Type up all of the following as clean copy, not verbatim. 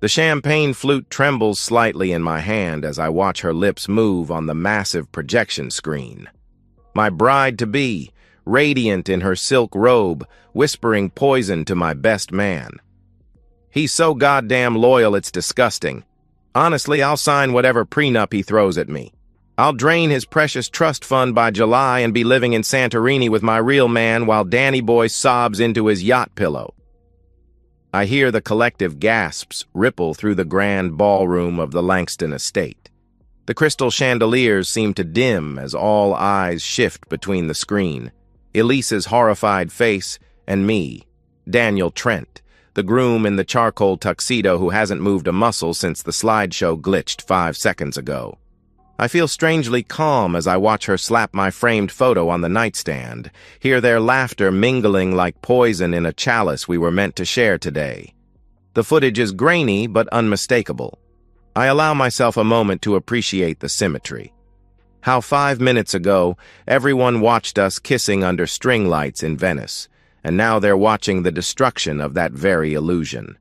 The champagne flute trembles slightly in my hand as I watch her lips move on the massive projection screen. My bride-to-be, radiant in her silk robe, whispering poison to my best man. He's so goddamn loyal it's disgusting. Honestly, I'll sign whatever prenup he throws at me. I'll drain his precious trust fund by July and be living in Santorini with my real man while Danny Boy sobs into his yacht pillow. I hear the collective gasps ripple through the grand ballroom of the Langston estate. The crystal chandeliers seem to dim as all eyes shift between the screen, Elise's horrified face, and me, Daniel Trent, the groom in the charcoal tuxedo who hasn't moved a muscle since the slideshow glitched 5 seconds ago. I feel strangely calm as I watch her slap my framed photo on the nightstand, hear their laughter mingling like poison in a chalice we were meant to share today. The footage is grainy but unmistakable. I allow myself a moment to appreciate the symmetry. How 5 minutes ago, everyone watched us kissing under string lights in Venice, and now they're watching the destruction of that very illusion.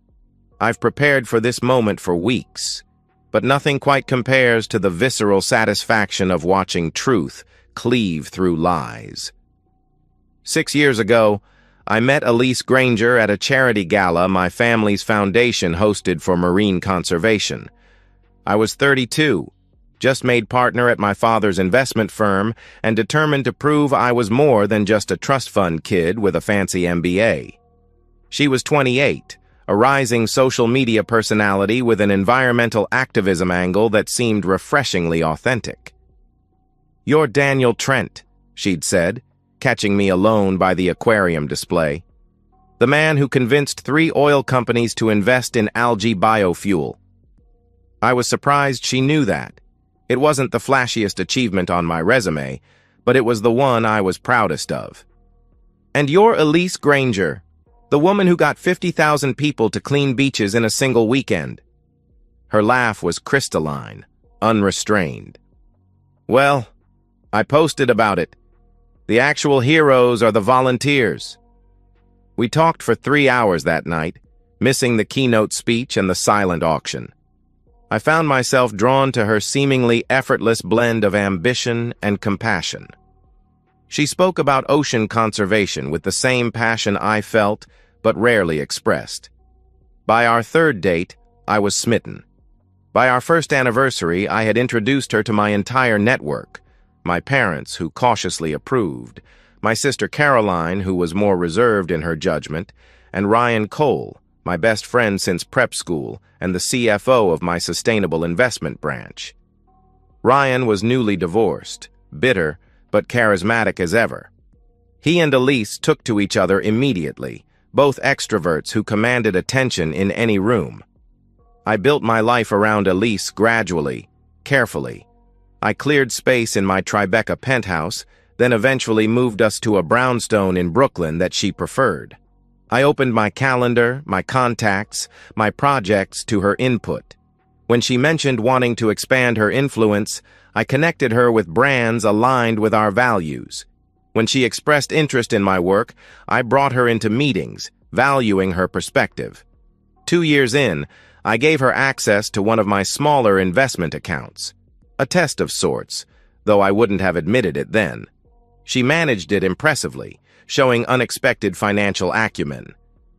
I've prepared for this moment for weeks, but nothing quite compares to the visceral satisfaction of watching truth cleave through lies. 6 years ago, I met Elise Granger at a charity gala my family's foundation hosted for marine conservation. I was 32, just made partner at my father's investment firm, and determined to prove I was more than just a trust fund kid with a fancy MBA. She was 28, a rising social media personality with an environmental activism angle that seemed refreshingly authentic. "You're Daniel Trent," she'd said, catching me alone by the aquarium display. "The man who convinced 3 oil companies to invest in algae biofuel." I was surprised she knew that. It wasn't the flashiest achievement on my resume, but it was the one I was proudest of. "And you're Elise Granger, the woman who got 50,000 people to clean beaches in a single weekend." Her laugh was crystalline, unrestrained. "Well, I posted about it. The actual heroes are the volunteers." We talked for 3 hours that night, missing the keynote speech and the silent auction. I found myself drawn to her seemingly effortless blend of ambition and compassion. She spoke about ocean conservation with the same passion I felt, but rarely expressed. By our 3rd date, I was smitten. By our 1st anniversary, I had introduced her to my entire network, my parents, who cautiously approved, my sister Caroline, who was more reserved in her judgment, and Ryan Cole, my best friend since prep school and the CFO of my sustainable investment branch. Ryan was newly divorced, bitter, but charismatic as ever. He and Elise took to each other immediately, both extroverts who commanded attention in any room. I built my life around Elise gradually, carefully. I cleared space in my Tribeca penthouse, then eventually moved us to a brownstone in Brooklyn that she preferred. I opened my calendar, my contacts, my projects to her input. When she mentioned wanting to expand her influence, I connected her with brands aligned with our values. When she expressed interest in my work, I brought her into meetings, valuing her perspective. 2 years in, I gave her access to one of my smaller investment accounts. A test of sorts, though I wouldn't have admitted it then. She managed it impressively, showing unexpected financial acumen.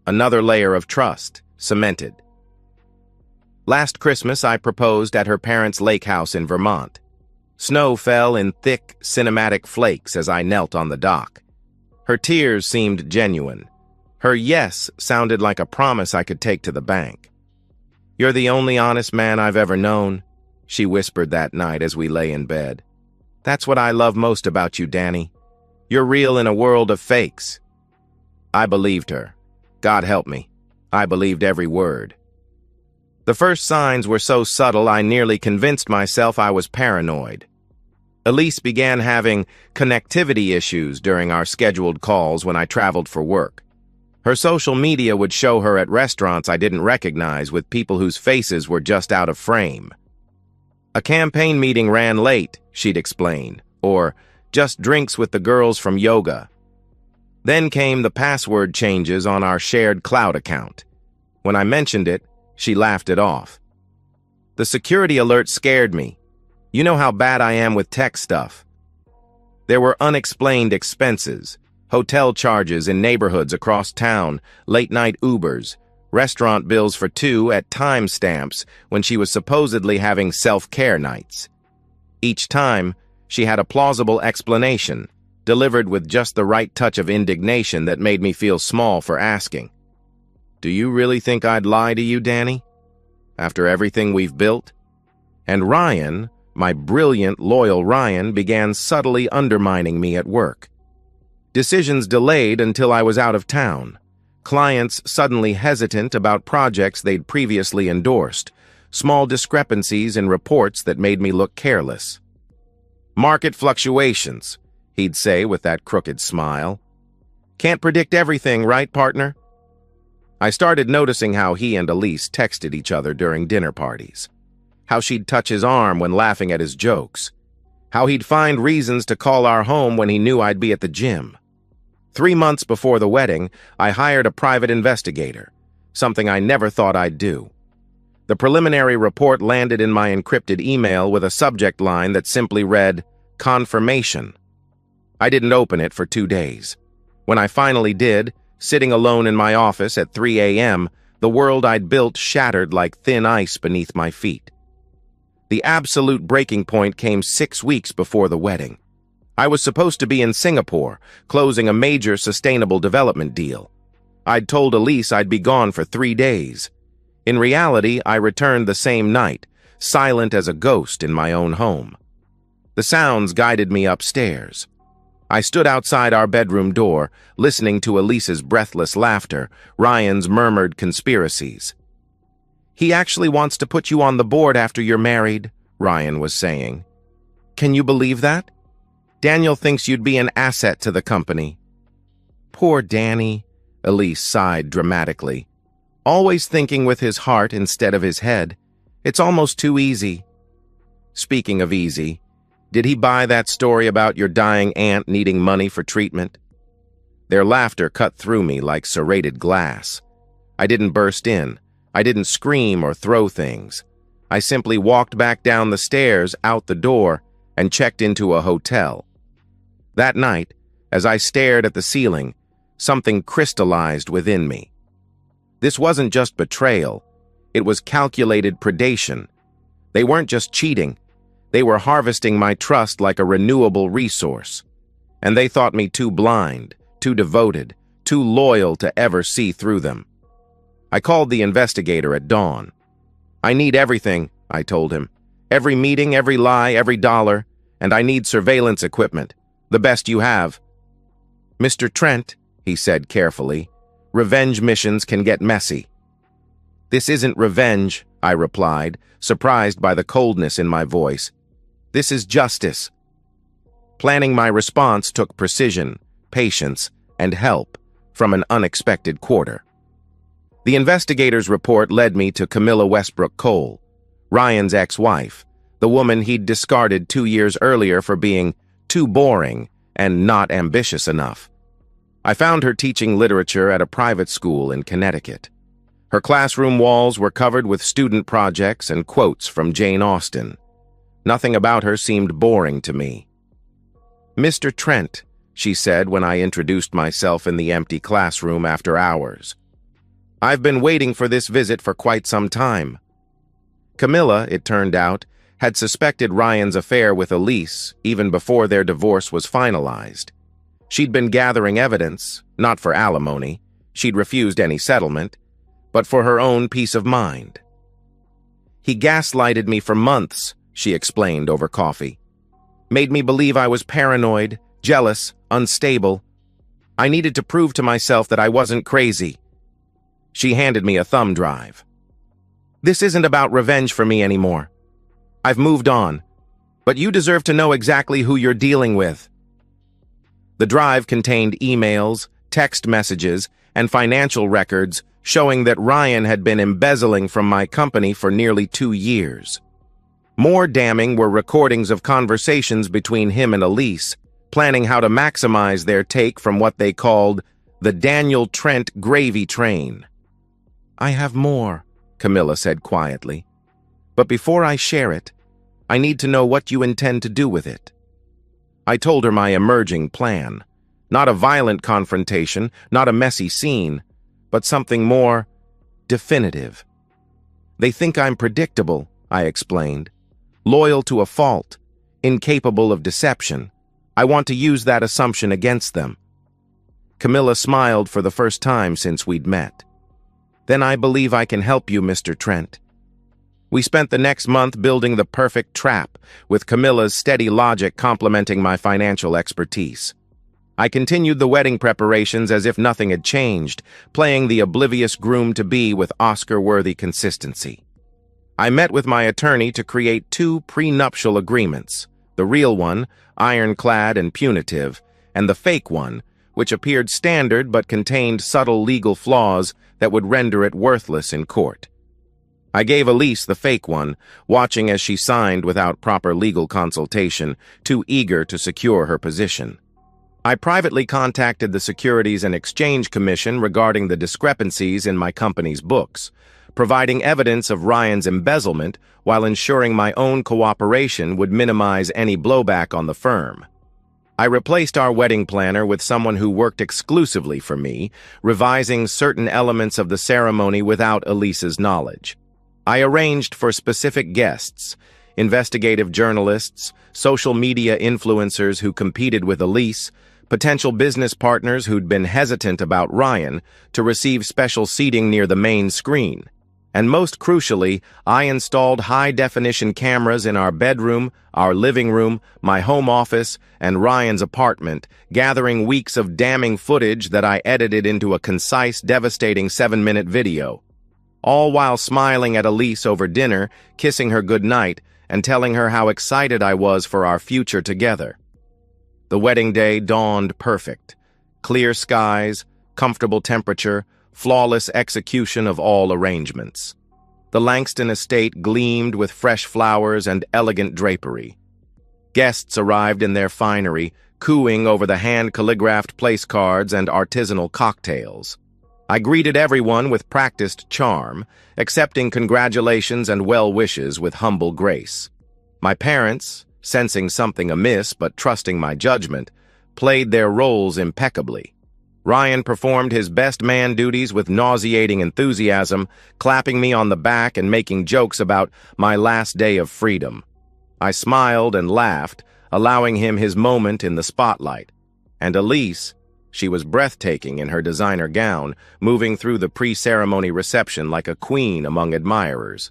Another layer of trust, cemented. Last Christmas, I proposed at her parents' lake house in Vermont. Snow fell in thick, cinematic flakes as I knelt on the dock. Her tears seemed genuine. Her yes sounded like a promise I could take to the bank. "You're the only honest man I've ever known," she whispered that night as we lay in bed. "That's what I love most about you, Danny. You're real in a world of fakes." I believed her. God help me. I believed every word. The first signs were so subtle I nearly convinced myself I was paranoid. Elise began having connectivity issues during our scheduled calls when I traveled for work. Her social media would show her at restaurants I didn't recognize with people whose faces were just out of frame. "A campaign meeting ran late," she'd explain, or "just drinks with the girls from yoga." Then came the password changes on our shared cloud account. When I mentioned it, She laughed it off. The security alert scared me. You know how bad I am with tech stuff. There were unexplained expenses, hotel charges in neighborhoods across town, late-night Ubers, restaurant bills for two at time stamps when she was supposedly having self-care nights. Each time, she had a plausible explanation, delivered with just the right touch of indignation that made me feel small for asking. Do you really think I'd lie to you, Danny? After everything we've built? And Ryan, my brilliant, loyal Ryan, began subtly undermining me at work. Decisions delayed until I was out of town. Clients suddenly hesitant about projects they'd previously endorsed. Small discrepancies in reports that made me look careless. Market fluctuations, he'd say with that crooked smile. Can't predict everything, right, partner? I started noticing how he and Elise texted each other during dinner parties. How she'd touch his arm when laughing at his jokes. How he'd find reasons to call our home when he knew I'd be at the gym. 3 months before the wedding, I hired a private investigator, something I never thought I'd do. The preliminary report landed in my encrypted email with a subject line that simply read, "Confirmation." I didn't open it for 2 days. When I finally did, sitting alone in my office at 3 a.m., the world I'd built shattered like thin ice beneath my feet. The absolute breaking point came 6 weeks before the wedding. I was supposed to be in Singapore, closing a major sustainable development deal. I'd told Elise I'd be gone for 3 days. In reality, I returned the same night, silent as a ghost in my own home. The sounds guided me upstairs. I stood outside our bedroom door, listening to Elise's breathless laughter, Ryan's murmured conspiracies. He actually wants to put you on the board after you're married, Ryan was saying. Can you believe that? Daniel thinks you'd be an asset to the company. Poor Danny, Elise sighed dramatically. Always thinking with his heart instead of his head. It's almost too easy. Speaking of easy, did he buy that story about your dying aunt needing money for treatment? Their laughter cut through me like serrated glass. I didn't burst in. I didn't scream or throw things. I simply walked back down the stairs, out the door, and checked into a hotel. That night, as I stared at the ceiling, something crystallized within me. This wasn't just betrayal. It was calculated predation. They weren't just cheating. They were harvesting my trust like a renewable resource. And they thought me too blind, too devoted, too loyal to ever see through them. I called the investigator at dawn. I need everything, I told him. Every meeting, every lie, every dollar, and I need surveillance equipment. The best you have. Mr. Trent, he said carefully, revenge missions can get messy. This isn't revenge, I replied, surprised by the coldness in my voice. This is justice. Planning my response took precision, patience, and help from an unexpected quarter. The investigator's report led me to Camilla Westbrook Cole, Ryan's ex-wife, the woman he'd discarded 2 years earlier for being too boring and not ambitious enough. I found her teaching literature at a private school in Connecticut. Her classroom walls were covered with student projects and quotes from Jane Austen. Nothing about her seemed boring to me. Mr. Trent, she said when I introduced myself in the empty classroom after hours. I've been waiting for this visit for quite some time. Camilla, it turned out, had suspected Ryan's affair with Elise even before their divorce was finalized. She'd been gathering evidence, not for alimony, she'd refused any settlement, but for her own peace of mind. He gaslighted me for months, she explained over coffee. Made me believe I was paranoid, jealous, unstable. I needed to prove to myself that I wasn't crazy. She handed me a thumb drive. This isn't about revenge for me anymore. I've moved on, but you deserve to know exactly who you're dealing with. The drive contained emails, text messages, and financial records showing that Ryan had been embezzling from my company for nearly 2 years. More damning were recordings of conversations between him and Elise, planning how to maximize their take from what they called the Daniel Trent gravy train. I have more, Camilla said quietly. "But before I share it, I need to know what you intend to do with it." I told her my emerging plan. Not a violent confrontation, not a messy scene, but something more definitive. "They think I'm predictable," I explained. "Loyal to a fault, incapable of deception. I want to use that assumption against them." Camilla smiled for the first time since we'd met. "Then I believe I can help you, Mr. Trent." We spent the next month building the perfect trap, with Camilla's steady logic complementing my financial expertise. I continued the wedding preparations as if nothing had changed, playing the oblivious groom-to-be with Oscar-worthy consistency. I met with my attorney to create 2 prenuptial agreements, the real one, ironclad and punitive, and the fake one, which appeared standard but contained subtle legal flaws that would render it worthless in court. I gave Elise the fake one, watching as she signed without proper legal consultation, too eager to secure her position. I privately contacted the Securities and Exchange Commission regarding the discrepancies in my company's books, providing evidence of Ryan's embezzlement while ensuring my own cooperation would minimize any blowback on the firm. I replaced our wedding planner with someone who worked exclusively for me, revising certain elements of the ceremony without Elise's knowledge. I arranged for specific guests, investigative journalists, social media influencers who competed with Elise, potential business partners who'd been hesitant about Ryan, to receive special seating near the main screen. And most crucially, I installed high-definition cameras in our bedroom, our living room, my home office, and Ryan's apartment, gathering weeks of damning footage that I edited into a concise, devastating 7-minute video. All while smiling at Elise over dinner, kissing her goodnight, and telling her how excited I was for our future together. The wedding day dawned perfect. Clear skies, comfortable temperature, flawless execution of all arrangements. The Langston estate gleamed with fresh flowers and elegant drapery. Guests arrived in their finery, cooing over the hand-calligraphed place cards and artisanal cocktails. I greeted everyone with practiced charm, accepting congratulations and well wishes with humble grace. My parents, sensing something amiss but trusting my judgment, played their roles impeccably. Ryan performed his best man duties with nauseating enthusiasm, clapping me on the back and making jokes about my last day of freedom. I smiled and laughed, allowing him his moment in the spotlight. And Elise, she was breathtaking in her designer gown, moving through the pre-ceremony reception like a queen among admirers.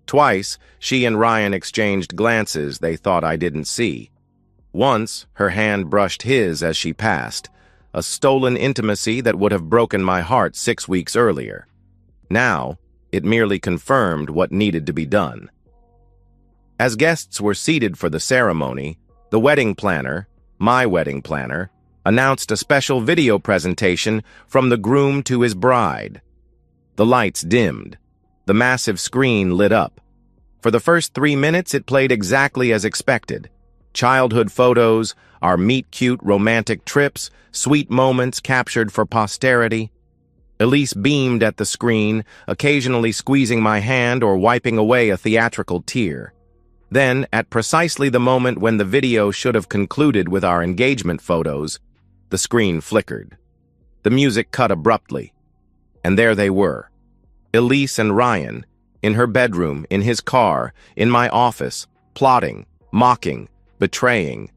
Twice, she and Ryan exchanged glances they thought I didn't see. Once, her hand brushed his as she passed, a stolen intimacy that would have broken my heart 6 weeks earlier. Now, it merely confirmed what needed to be done. As guests were seated for the ceremony, the wedding planner, my wedding planner, announced a special video presentation from the groom to his bride. The lights dimmed. The massive screen lit up. For the first 3 minutes, it played exactly as expected. Childhood photos, our meet-cute romantic trips, sweet moments captured for posterity. Elise beamed at the screen, occasionally squeezing my hand or wiping away a theatrical tear. Then, at precisely the moment when the video should have concluded with our engagement photos, the screen flickered. The music cut abruptly. And there they were. Elise and Ryan, in her bedroom, in his car, in my office, plotting, mocking, betraying.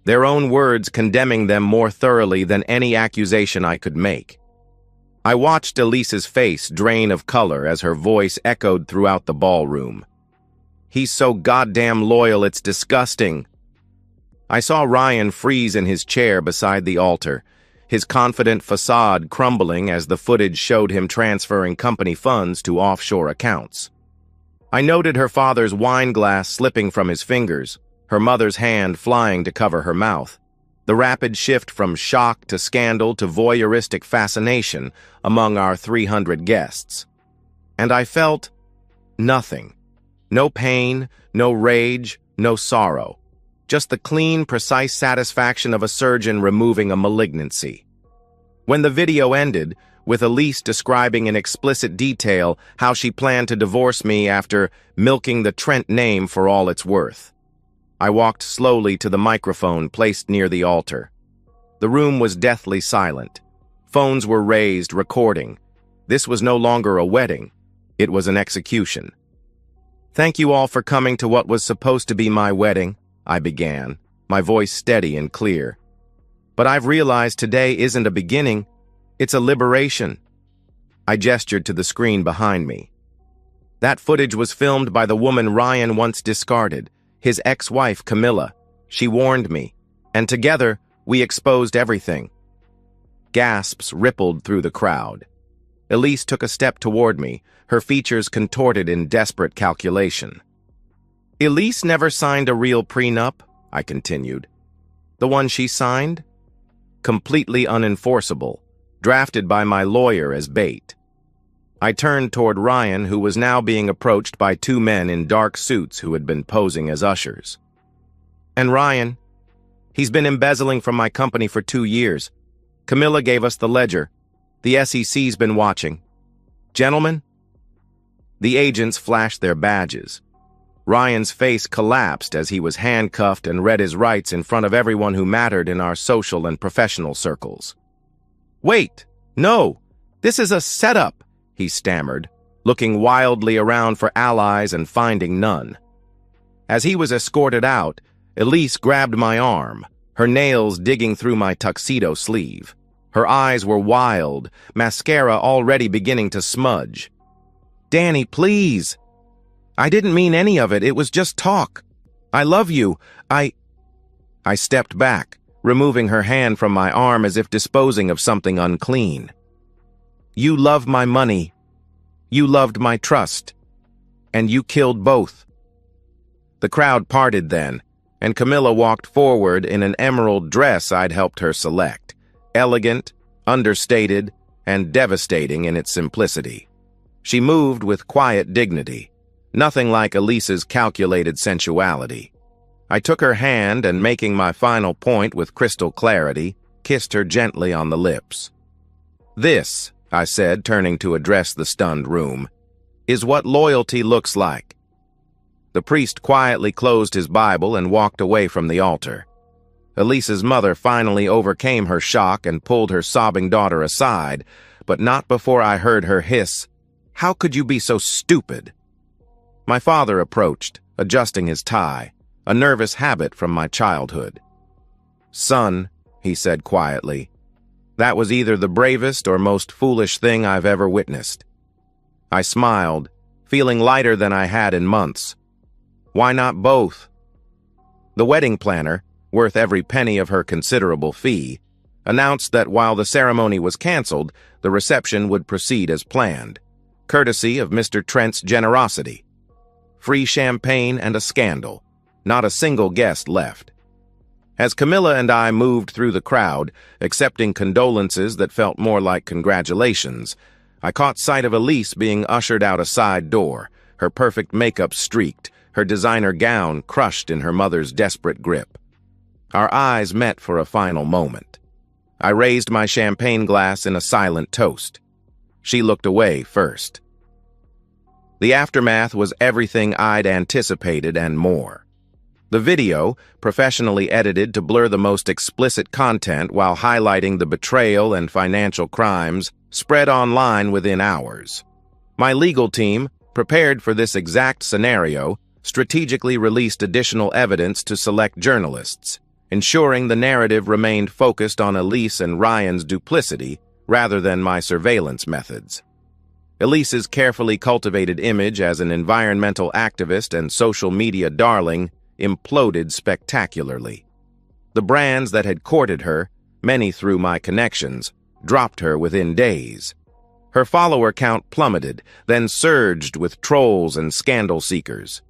Their own words condemning them more thoroughly than any accusation I could make. I watched Elise's face drain of color as her voice echoed throughout the ballroom. "He's so goddamn loyal, it's disgusting." I saw Ryan freeze in his chair beside the altar, his confident facade crumbling as the footage showed him transferring company funds to offshore accounts. I noted her father's wine glass slipping from his fingers, her mother's hand flying to cover her mouth, the rapid shift from shock to scandal to voyeuristic fascination among our 300 guests. And I felt nothing. No pain, no rage, no sorrow. Just the clean, precise satisfaction of a surgeon removing a malignancy. When the video ended, with Elise describing in explicit detail how she planned to divorce me after milking the Trent name for all it's worth. I walked slowly to the microphone placed near the altar. The room was deathly silent. Phones were raised, recording. This was no longer a wedding. It was an execution. "Thank you all for coming to what was supposed to be my wedding," I began, my voice steady and clear. "But I've realized today isn't a beginning, it's a liberation." I gestured to the screen behind me. That footage was filmed by the woman Ryan once discarded, his ex-wife Camilla. She warned me, and together we exposed everything. Gasps rippled through the crowd. Elise took a step toward me, her features contorted in desperate calculation. "Elise never signed a real prenup," I continued. "The one she signed? Completely unenforceable, drafted by my lawyer as bait." I turned toward Ryan, who was now being approached by two men in dark suits who had been posing as ushers. "And Ryan, he's been embezzling from my company for 2 years. Camilla gave us the ledger. The SEC's been watching. Gentlemen?" The agents flashed their badges. Ryan's face collapsed as he was handcuffed and read his rights in front of everyone who mattered in our social and professional circles. "Wait, no, this is a setup," he stammered, looking wildly around for allies and finding none. As he was escorted out, Elise grabbed my arm, her nails digging through my tuxedo sleeve. Her eyes were wild, mascara already beginning to smudge. "Danny, please. I didn't mean any of it. It was just talk. I love you. I stepped back, removing her hand from my arm as if disposing of something unclean. "You love my money. You loved my trust. And you killed both." The crowd parted then, and Camilla walked forward in an emerald dress I'd helped her select. Elegant, understated, and devastating in its simplicity. She moved with quiet dignity, nothing like Elise's calculated sensuality. I took her hand and, making my final point with crystal clarity, kissed her gently on the lips. "This," I said, turning to address the stunned room, "is what loyalty looks like." The priest quietly closed his Bible and walked away from the altar. Elise's mother finally overcame her shock and pulled her sobbing daughter aside, but not before I heard her hiss, "How could you be so stupid?" My father approached, adjusting his tie, a nervous habit from my childhood. "Son," he said quietly, "that was either the bravest or most foolish thing I've ever witnessed." I smiled, feeling lighter than I had in months. Why not both? The wedding planner, worth every penny of her considerable fee, announced that while the ceremony was canceled, the reception would proceed as planned, courtesy of Mr. Trent's generosity. Free champagne and a scandal. Not a single guest left. As Camilla and I moved through the crowd, accepting condolences that felt more like congratulations, I caught sight of Elise being ushered out a side door, her perfect makeup streaked, her designer gown crushed in her mother's desperate grip. Our eyes met for a final moment. I raised my champagne glass in a silent toast. She looked away first. The aftermath was everything I'd anticipated and more. The video, professionally edited to blur the most explicit content while highlighting the betrayal and financial crimes, spread online within hours. My legal team, prepared for this exact scenario, strategically released additional evidence to select journalists, ensuring the narrative remained focused on Elise and Ryan's duplicity rather than my surveillance methods. Elise's carefully cultivated image as an environmental activist and social media darling imploded spectacularly. The brands that had courted her, many through my connections, dropped her within days. Her follower count plummeted, then surged with trolls and scandal seekers.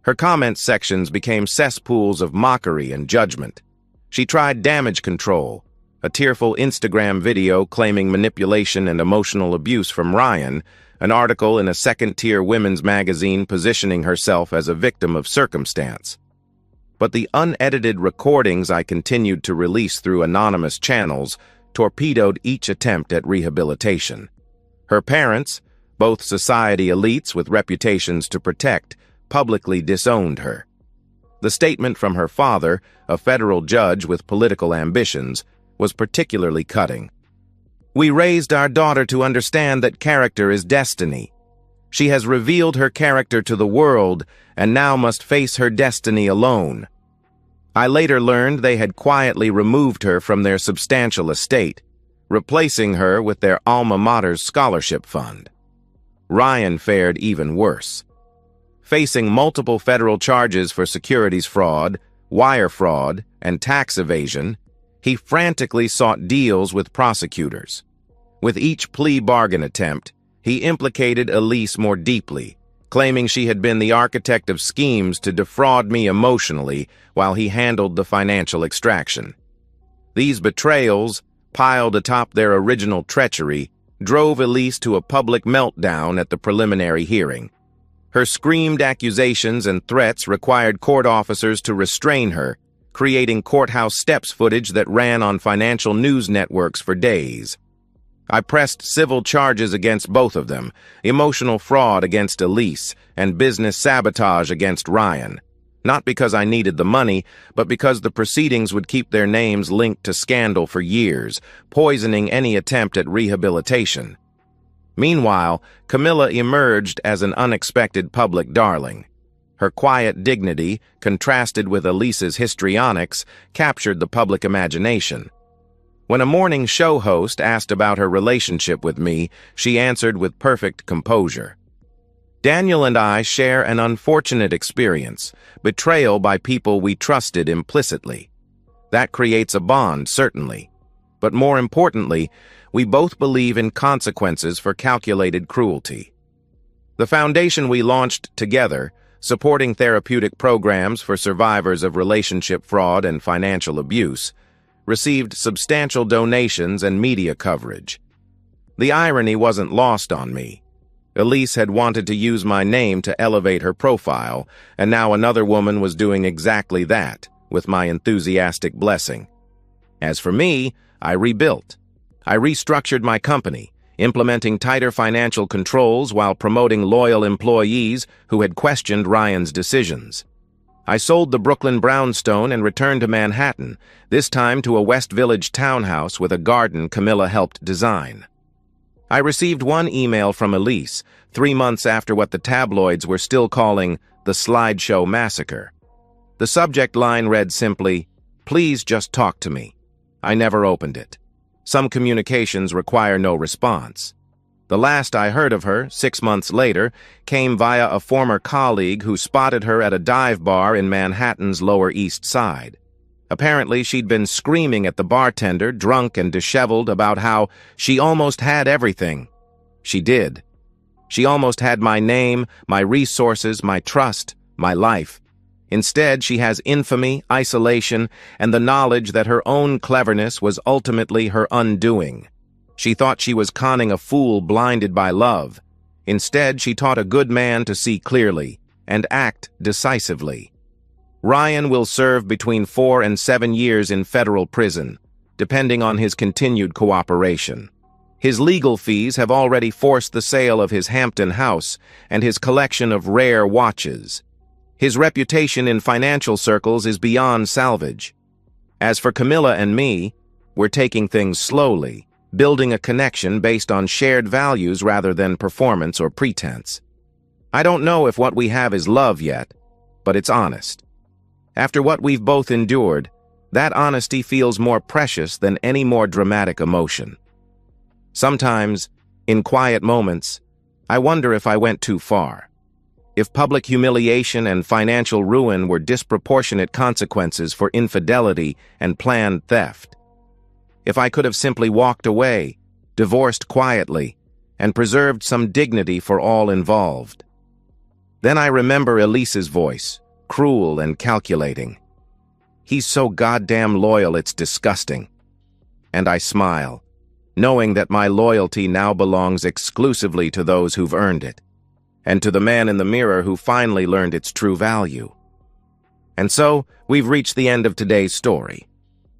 Her comment sections became cesspools of mockery and judgment. She tried damage control, a tearful Instagram video claiming manipulation and emotional abuse from Ryan, an article in a second-tier women's magazine positioning herself as a victim of circumstance. But the unedited recordings I continued to release through anonymous channels torpedoed each attempt at rehabilitation. Her parents, both society elites with reputations to protect, publicly disowned her. The statement from her father, a federal judge with political ambitions, was particularly cutting. "We raised our daughter to understand that character is destiny. She has revealed her character to the world and now must face her destiny alone." I later learned they had quietly removed her from their substantial estate, replacing her with their alma mater's scholarship fund. Ryan fared even worse. Facing multiple federal charges for securities fraud, wire fraud, and tax evasion, he frantically sought deals with prosecutors. With each plea bargain attempt, he implicated Elise more deeply, claiming she had been the architect of schemes to defraud me emotionally while he handled the financial extraction. These betrayals, piled atop their original treachery, drove Elise to a public meltdown at the preliminary hearing. Her screamed accusations and threats required court officers to restrain her, creating courthouse steps footage that ran on financial news networks for days. I pressed civil charges against both of them, emotional fraud against Elise, and business sabotage against Ryan. Not because I needed the money, but because the proceedings would keep their names linked to scandal for years, poisoning any attempt at rehabilitation. Meanwhile, Camilla emerged as an unexpected public darling. Her quiet dignity, contrasted with Elise's histrionics, captured the public imagination. When a morning show host asked about her relationship with me, she answered with perfect composure. "Daniel and I share an unfortunate experience, betrayal by people we trusted implicitly. That creates a bond, certainly. But more importantly, we both believe in consequences for calculated cruelty. The foundation we launched together, supporting therapeutic programs for survivors of relationship fraud and financial abuse, received substantial donations and media coverage. The irony wasn't lost on me. Elise had wanted to use my name to elevate her profile, and now another woman was doing exactly that, with my enthusiastic blessing. As for me, I rebuilt. I restructured my company, implementing tighter financial controls while promoting loyal employees who had questioned Ryan's decisions. I sold the Brooklyn brownstone and returned to Manhattan, this time to a West Village townhouse with a garden Camilla helped design. I received one email from Elise, 3 months after what the tabloids were still calling the Slideshow Massacre. The subject line read simply, "Please just talk to me." I never opened it. Some communications require no response. The last I heard of her, 6 months later, came via a former colleague who spotted her at a dive bar in Manhattan's Lower East Side. Apparently, she'd been screaming at the bartender, drunk and disheveled, about how she almost had everything. She did. She almost had my name, my resources, my trust, my life. Instead, she has infamy, isolation, and the knowledge that her own cleverness was ultimately her undoing. She thought she was conning a fool blinded by love. Instead, she taught a good man to see clearly and act decisively. Ryan will serve between 4 and 7 years in federal prison, depending on his continued cooperation. His legal fees have already forced the sale of his Hampton house and his collection of rare watches. His reputation in financial circles is beyond salvage. As for Camilla and me, we're taking things slowly, building a connection based on shared values rather than performance or pretense. I don't know if what we have is love yet, but it's honest. After what we've both endured, that honesty feels more precious than any more dramatic emotion. Sometimes, in quiet moments, I wonder if I went too far. If public humiliation and financial ruin were disproportionate consequences for infidelity and planned theft. If I could have simply walked away, divorced quietly, and preserved some dignity for all involved. Then I remember Elise's voice, cruel and calculating. "He's so goddamn loyal, it's disgusting." And I smile, knowing that my loyalty now belongs exclusively to those who've earned it, and to the man in the mirror who finally learned its true value. And so, we've reached the end of today's story.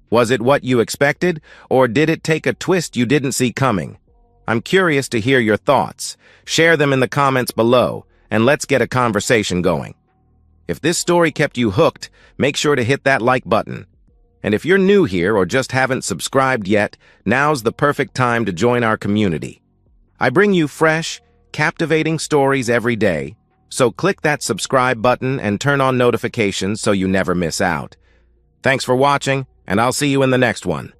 Was it what you expected, or did it take a twist you didn't see coming? I'm curious to hear your thoughts. Share them in the comments below, and let's get a conversation going. If this story kept you hooked, make sure to hit that like button. And if you're new here or just haven't subscribed yet, now's the perfect time to join our community. I bring you fresh, captivating stories every day, so click that subscribe button and turn on notifications so you never miss out. Thanks for watching, and I'll see you in the next one.